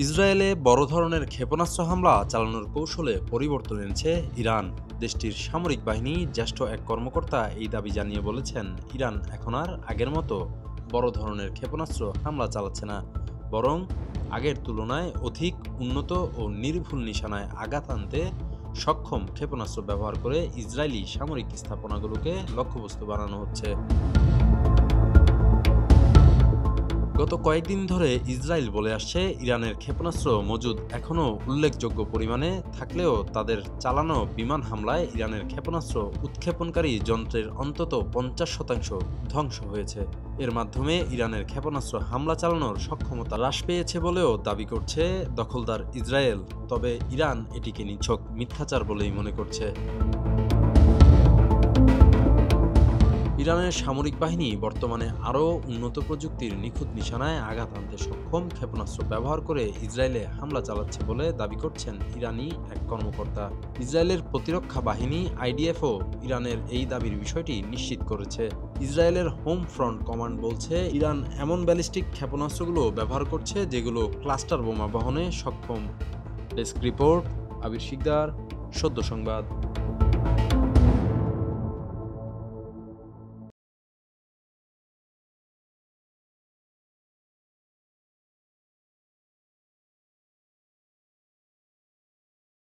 ইসরায়েলে বড় ধরনের ক্ষেপণাস্ত্র হামলা চালানোর কৌশলে পরিবর্তন এনেছে ইরান। দেশটির সামরিক বাহিনী জ্যেষ্ঠ এক কর্মকর্তা এই দাবি জানিয়ে বলেছেন, ইরান এখন আর আগের মতো বড় ধরনের ক্ষেপণাস্ত্র হামলা চালাচ্ছে না, বরং আগের তুলনায় অধিক উন্নত ও নির্ভুল নিশানায় আঘাত আনতে সক্ষম ক্ষেপণাস্ত্র ব্যবহার করে ইসরায়েলি সামরিক স্থাপনাগুলোকে লক্ষ্যবস্তু বানানো হচ্ছে। গত কয়েকদিন ধরে ইসরায়েল বলে আসছে, ইরানের ক্ষেপণাস্ত্র মজুদ এখনও উল্লেখযোগ্য পরিমাণে থাকলেও তাদের চালানো বিমান হামলায় ইরানের ক্ষেপণাস্ত্র উৎক্ষেপণকারী যন্ত্রের অন্তত 50% ধ্বংস হয়েছে। এর মাধ্যমে ইরানের ক্ষেপণাস্ত্র হামলা চালানোর সক্ষমতা হ্রাস পেয়েছে বলেও দাবি করছে দখলদার ইসরায়েল। তবে ইরান এটিকে নিছক মিথ্যাচার বলেই মনে করছে। ইরানের সামরিক বাহিনী বর্তমানে আরও উন্নত প্রযুক্তির নিখুঁত নিশানায় আঘাত আনতে সক্ষম ক্ষেপণাস্ত্র ব্যবহার করে ইসরায়েলে হামলা চালাচ্ছে বলে দাবি করছেন ইরানি এক কর্মকর্তা। ইসরায়েলের প্রতিরক্ষা বাহিনী আইডিএফও ইরানের এই দাবির বিষয়টি নিশ্চিত করেছে। ইসরায়েলের হোম ফ্রন্ট কমান্ড বলছে, ইরান এমন ব্যালিস্টিক ক্ষেপণাস্ত্রগুলো ব্যবহার করছে যেগুলো ক্লাস্টার বোমা বহনে সক্ষম। ডেস্ক রিপোর্ট, আবির শিকদার, সদ্য সংবাদ।